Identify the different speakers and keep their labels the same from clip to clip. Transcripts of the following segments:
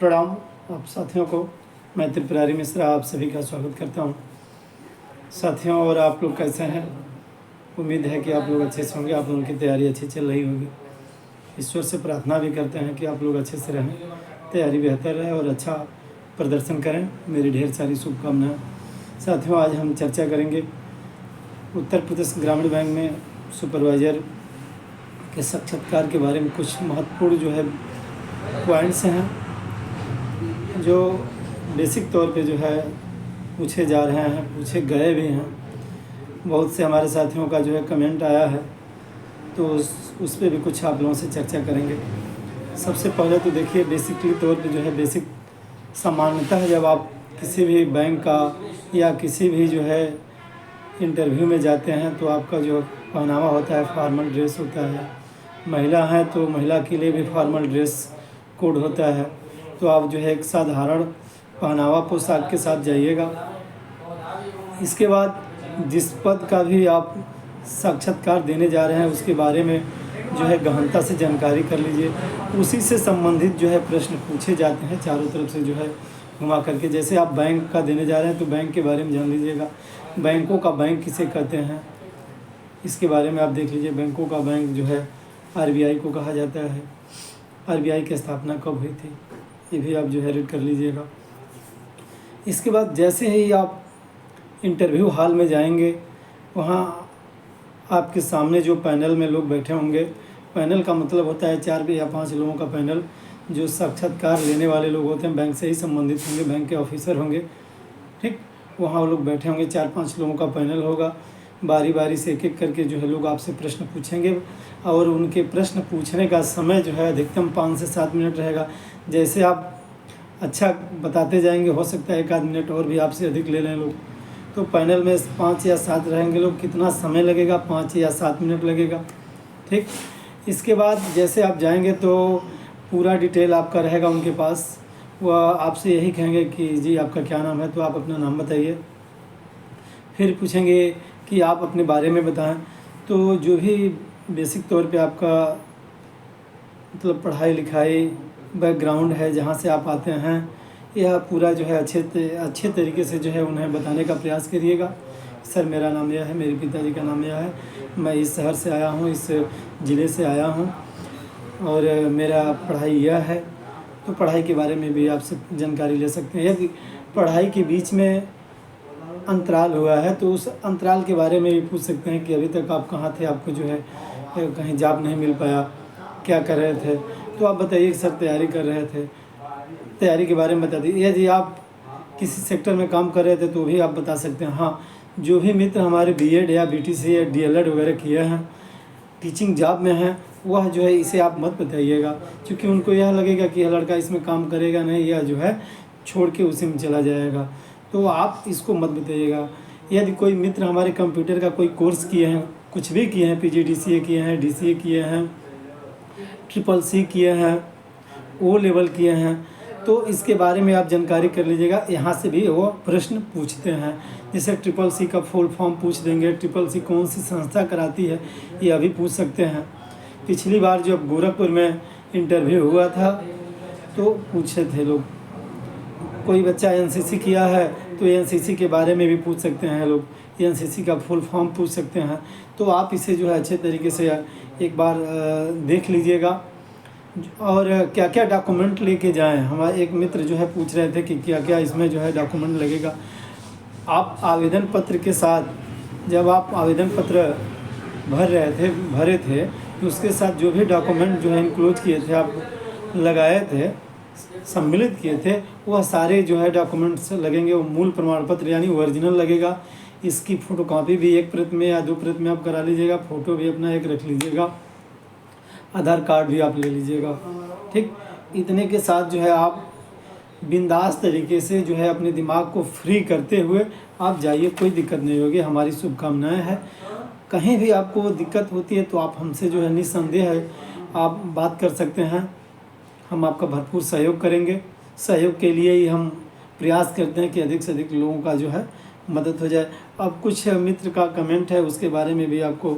Speaker 1: प्रणाम आप साथियों को। मैं त्रिपुरारी मिश्रा आप सभी का स्वागत करता हूं। साथियों, और आप लोग कैसे हैं? उम्मीद है कि आप लोग अच्छे से होंगे, आप लोगों की तैयारी अच्छी चल रही होगी। ईश्वर से प्रार्थना भी करते हैं कि आप लोग अच्छे से रहें, तैयारी बेहतर रहे और अच्छा प्रदर्शन करें। मेरी ढेर सारी शुभकामनाएं। साथियों, आज हम चर्चा करेंगे उत्तर प्रदेश ग्रामीण बैंक में सुपरवाइज़र के साक्षात्कार के बारे में। कुछ महत्वपूर्ण जो है पॉइंट्स हैं जो बेसिक तौर पे जो है पूछे जा रहे हैं, पूछे गए भी हैं। बहुत से हमारे साथियों का जो है कमेंट आया है, तो उस पे भी कुछ आप लोगों से चर्चा करेंगे। सबसे पहले तो देखिए, बेसिकली तौर पे जो है बेसिक सामान्यतः है, जब आप किसी भी बैंक का या किसी भी जो है इंटरव्यू में जाते हैं तो आपका जो पहनावा होता है फॉर्मल ड्रेस होता है। महिला हैं तो महिला के लिए भी फॉर्मल ड्रेस कोड होता है। तो आप जो है एक साधारण पहनावा पोशाक के साथ जाइएगा। इसके बाद जिस पद का भी आप साक्षात्कार देने जा रहे हैं उसके बारे में जो है गहनता से जानकारी कर लीजिए। उसी से संबंधित जो है प्रश्न पूछे जाते हैं चारों तरफ से जो है घुमा करके। जैसे आप बैंक का देने जा रहे हैं तो बैंक के बारे में जान लीजिएगा। बैंकों का बैंक किसे कहते हैं इसके बारे में आप देख लीजिए। बैंकों का बैंक जो है आरबीआई को कहा जाता है। आरबीआई की स्थापना कब हुई थी ये भी आप जो है रीड कर लीजिएगा। इसके बाद जैसे ही आप इंटरव्यू हॉल में जाएंगे, वहाँ आपके सामने जो पैनल में लोग बैठे होंगे, पैनल का मतलब होता है 4 या 5 लोगों का पैनल, जो साक्षात्कार लेने वाले लोग होते हैं, बैंक से ही संबंधित होंगे, बैंक के ऑफिसर होंगे, ठीक। वहाँ वो लोग बैठे होंगे, 4-5 लोगों का पैनल होगा। बारी बारी से एक एक करके जो है लोग आपसे प्रश्न पूछेंगे और उनके प्रश्न पूछने का समय जो है अधिकतम 5 से 7 मिनट रहेगा। जैसे आप अच्छा बताते जाएंगे, हो सकता है 1 आध मिनट और भी आपसे अधिक ले लें लोग। तो पैनल में 5 या 7 रहेंगे लोग, कितना समय लगेगा? 5 या 7 मिनट लगेगा, ठीक। इसके बाद जैसे आप जाएंगे तो पूरा डिटेल आपका रहेगा उनके पास। वह आपसे यही कहेंगे कि जी आपका क्या नाम है, तो आप अपना नाम बताइए। फिर पूछेंगे कि आप अपने बारे में बताएं। तो जो भी बेसिक तौर पे आपका मतलब पढ़ाई लिखाई बैकग्राउंड है, जहाँ से आप आते हैं, यह पूरा जो है अच्छे तरीके से जो है उन्हें बताने का प्रयास करिएगा। सर मेरा नाम यह है, मेरे पिताजी का नाम यह है, मैं इस शहर से आया हूँ, इस ज़िले से आया हूँ और मेरा पढ़ाई यह है। तो पढ़ाई के बारे में भी आपसे जानकारी ले सकते हैं। यदि पढ़ाई के बीच में अंतराल हुआ है तो उस अंतराल के बारे में भी पूछ सकते हैं कि अभी तक आप कहाँ थे, आपको जो है कहीं जॉब नहीं मिल पाया, क्या कर रहे थे? तो आप बताइए कि सर तैयारी कर रहे थे, तैयारी के बारे में बता दीजिए। यदि आप किसी सेक्टर में काम कर रहे थे तो भी आप बता सकते हैं। हाँ, जो भी मित्र हमारे बीएड या बीटीसी या डीएलएड वगैरह किए हैं, टीचिंग जॉब में हैं, वह जो है इसे आप मत बताइएगा, क्योंकि उनको यह लगेगा कि यह लड़का इसमें काम करेगा नहीं, या जो है छोड़ के उसी में चला जाएगा। तो आप इसको मत बताइएगा। यदि कोई मित्र हमारे कंप्यूटर का कोई कोर्स किए हैं, कुछ भी किए हैं, पीजीडीसीए किए हैं, डीसीए किए हैं, CCC किए हैं, ओ लेवल किए हैं, तो इसके बारे में आप जानकारी कर लीजिएगा। यहाँ से भी वो प्रश्न पूछते हैं। जैसे CCC का फुल फॉर्म पूछ देंगे, CCC कौन सी संस्था कराती है ये अभी पूछ सकते हैं। पिछली बार जब गोरखपुर में इंटरव्यू हुआ था तो पूछे थे लोग। कोई बच्चा NCC किया है तो NCC के बारे में भी पूछ सकते हैं लोग, NCC का फुल फॉर्म पूछ सकते हैं। तो आप इसे जो है अच्छे तरीके से एक बार देख लीजिएगा। और क्या क्या डॉक्यूमेंट लेके जाएं, हमारे एक मित्र जो है पूछ रहे थे कि क्या क्या इसमें जो है डॉक्यूमेंट लगेगा। आप आवेदन पत्र के साथ, जब आप आवेदन पत्र भरे थे तो उसके साथ जो भी डॉक्यूमेंट जो है इंक्लूड किए थे, आप लगाए थे, सम्मिलित किए थे, वह सारे जो है डॉक्यूमेंट्स लगेंगे। वो मूल प्रमाण पत्र यानी ओरिजिनल लगेगा। इसकी फ़ोटोकॉपी भी 1 प्रत में या 2 प्रत में आप करा लीजिएगा। फ़ोटो भी अपना एक रख लीजिएगा, आधार कार्ड भी आप ले लीजिएगा, ठीक। इतने के साथ जो है आप बिंदास तरीके से जो है अपने दिमाग को फ्री करते हुए आप जाइए, कोई दिक्कत नहीं होगी। हमारी शुभकामनाएं हैं। कहीं भी आपको दिक्कत होती है तो आप हमसे जो है निस्संदेह है आप बात कर सकते हैं। हम आपका भरपूर सहयोग करेंगे। सहयोग के लिए ही हम प्रयास करते हैं कि अधिक से अधिक लोगों का जो है मदद हो जाए। अब कुछ मित्र का कमेंट है, उसके बारे में भी आपको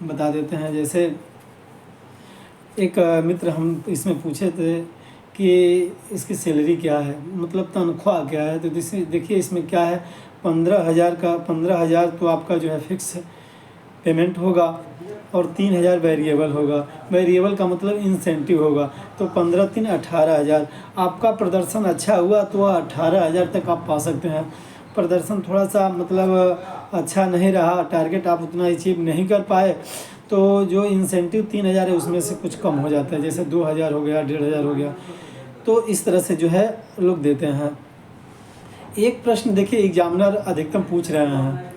Speaker 1: बता देते हैं। जैसे एक मित्र हम इसमें पूछे थे कि इसकी सैलरी क्या है, मतलब तनख्वाह क्या है। तो देखिए इसमें क्या है, 15,000 का 15,000 तो आपका जो है फिक्स पेमेंट होगा और 3,000 वेरिएबल होगा। वेरिएबल का मतलब इंसेंटिव होगा। तो 15 3 18,000। आपका प्रदर्शन अच्छा हुआ तो 18,000 तक आप पा सकते हैं। प्रदर्शन थोड़ा सा मतलब अच्छा नहीं रहा, टारगेट आप उतना अचीव नहीं कर पाए, तो जो इंसेंटिव 3,000 है उसमें से कुछ कम हो जाता है, जैसे 2,000 हो गया, 1,500 हो गया। तो इस तरह से जो है लोग देते हैं। एक प्रश्न देखिए एग्जामिनर अधिकतम पूछ रहे हैं,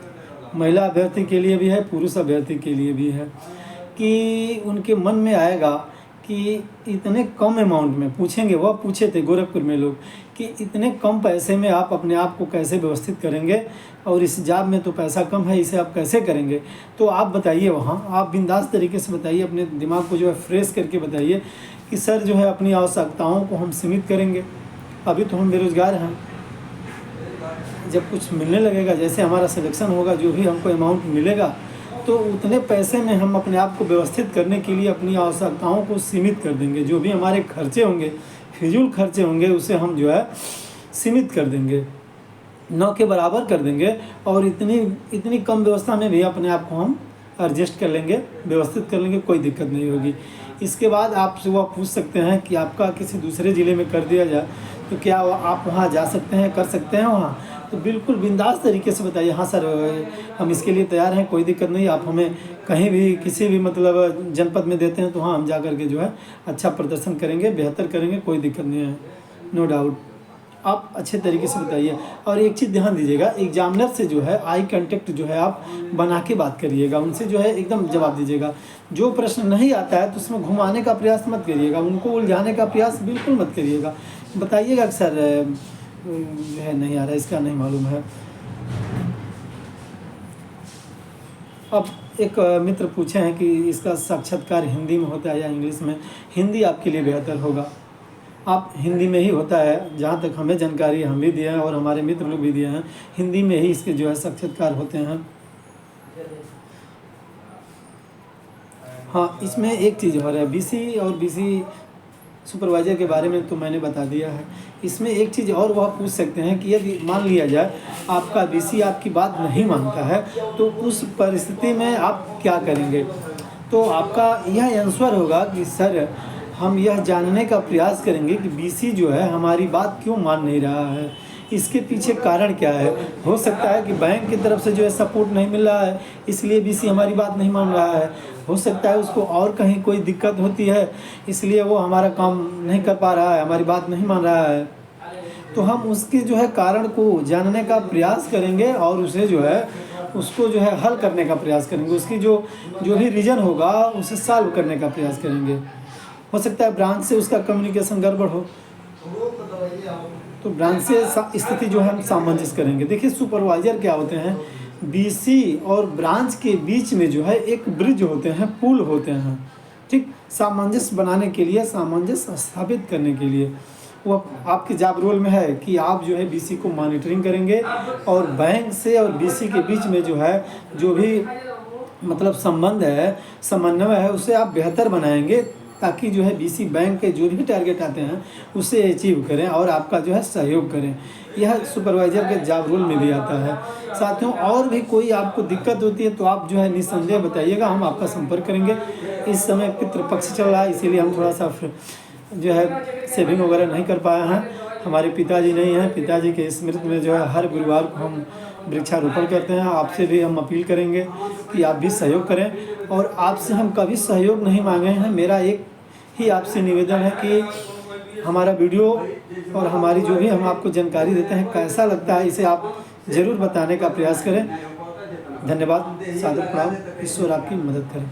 Speaker 1: महिला अभ्यर्थी के लिए भी है, पुरुष अभ्यर्थी के लिए भी है, कि उनके मन में आएगा कि इतने कम अमाउंट में पूछेंगे। वह पूछे थे गोरखपुर में लोग कि इतने कम पैसे में आप अपने आप को कैसे व्यवस्थित करेंगे, और इस जॉब में तो पैसा कम है, इसे आप कैसे करेंगे। तो आप बताइए, वहाँ आप बिंदास तरीके से बताइए, अपने दिमाग को जो है फ्रेश करके बताइए कि सर जो है अपनी आवश्यकताओं को हम सीमित करेंगे। अभी तो हम बेरोज़गार हैं, जब कुछ मिलने लगेगा, जैसे हमारा सिलेक्शन होगा, जो भी हमको अमाउंट मिलेगा, तो उतने पैसे में हम अपने आप को व्यवस्थित करने के लिए अपनी आवश्यकताओं को सीमित कर देंगे। जो भी हमारे खर्चे होंगे, फिजूल खर्चे होंगे, उसे हम जो है सीमित कर देंगे, न के बराबर कर देंगे, और इतनी कम व्यवस्था में भी अपने आप को हम एडजस्ट कर लेंगे, व्यवस्थित कर लेंगे, कोई दिक्कत नहीं होगी। इसके बाद आपसे वह पूछ सकते हैं कि आपका किसी दूसरे ज़िले में कर दिया जाए तो क्या आप वहाँ जा सकते हैं, कर सकते हैं वहाँ। तो बिल्कुल बिंदास तरीके से बताइए, हाँ सर हम इसके लिए तैयार हैं, कोई दिक्कत नहीं, आप हमें कहीं भी किसी भी मतलब जनपद में देते हैं तो हाँ हम जा कर के जो है अच्छा प्रदर्शन करेंगे, बेहतर करेंगे, कोई दिक्कत नहीं है, नो डाउट। आप अच्छे तरीके से बताइए। और एक चीज़ ध्यान दीजिएगा, एग्जामिनर से जो है आई कांटेक्ट जो है आप बना के बात करिएगा, उनसे जो है एकदम जवाब दीजिएगा। जो प्रश्न नहीं आता है तो उसमें घुमाने का प्रयास मत करिएगा, उनको उलझाने का प्रयास बिल्कुल मत करिएगा। बताइएगा कि सर है नहीं आ रहा, इसका नहीं मालूम है। अब एक मित्र पूछे हैं कि इसका साक्षात्कार हिंदी में होता है या इंग्लिश में। हिंदी आपके लिए बेहतर होगा, आप हिंदी में ही होता है, जहाँ तक हमें जानकारी हम भी दिए हैं और हमारे मित्र लोग भी दिए हैं, हिंदी में ही इसके जो है साक्षात्कार होते हैं। हाँ, इसमें एक चीज़ हो रहा है, बीसी और बीसी सुपरवाइज़र के बारे में तो मैंने बता दिया है। इसमें एक चीज़ और वह पूछ सकते हैं कि यदि मान लिया जाए आपका बीसी आपकी बात नहीं मानता है, तो उस परिस्थिति में आप क्या करेंगे। तो आपका यह आंसर होगा कि सर हम यह जानने का प्रयास करेंगे कि बीसी जो है हमारी बात क्यों मान नहीं रहा है, इसके पीछे कारण क्या है। हो सकता है कि बैंक की तरफ से जो है सपोर्ट नहीं मिल रहा है, इसलिए बीसी हमारी बात नहीं मान रहा है। हो सकता है उसको और कहीं कोई दिक्कत होती है, इसलिए वो हमारा काम नहीं कर पा रहा है, हमारी बात नहीं मान रहा है। तो हम उसके जो है कारण को जानने का प्रयास करेंगे और उसे जो है उसको जो है हल करने का प्रयास करेंगे, उसकी जो भी रीज़न होगा उसे सॉल्व करने का प्रयास करेंगे। हो सकता है ब्रांच से उसका कम्युनिकेशन गड़बड़ हो, तो ब्रांच से स्थिति जो है हम सामंजस्य करेंगे। देखिए सुपरवाइज़र क्या होते हैं, बीसी और ब्रांच के बीच में जो है एक ब्रिज होते हैं, पुल होते हैं, ठीक, सामंजस्य बनाने के लिए, सामंजस्य स्थापित करने के लिए। वो आपके जॉब रोल में है कि आप जो है बीसी को मॉनिटरिंग करेंगे और बैंक से और बीसी के बीच में जो है जो भी मतलब संबंध है, समन्वय है, उसे आप बेहतर बनाएंगे, ताकि जो है बीसी बैंक के जो भी टारगेट आते हैं उसे अचीव करें और आपका जो है सहयोग करें। यह सुपरवाइज़र के जॉब रोल में भी आता है। साथियों, और भी कोई आपको दिक्कत होती है तो आप जो है निस्संदेह बताइएगा, हम आपका संपर्क करेंगे। इस समय पितृपक्ष चल रहा है, इसीलिए हम थोड़ा सा जो है सेविंग वगैरह नहीं कर पाए हैं। हमारे पिताजी नहीं हैं, पिताजी के स्मृति में जो है हर गुरुवार को हम वृक्षारोपण करते हैं। आपसे भी हम अपील करेंगे कि आप भी सहयोग करें, और आपसे हम कभी सहयोग नहीं मांगे हैं। मेरा एक ही आपसे निवेदन है कि हमारा वीडियो और हमारी जो भी हम आपको जानकारी देते हैं कैसा लगता है, इसे आप ज़रूर बताने का प्रयास करें। धन्यवाद, सादर प्रणाम, ईश्वर आपकी मदद करें।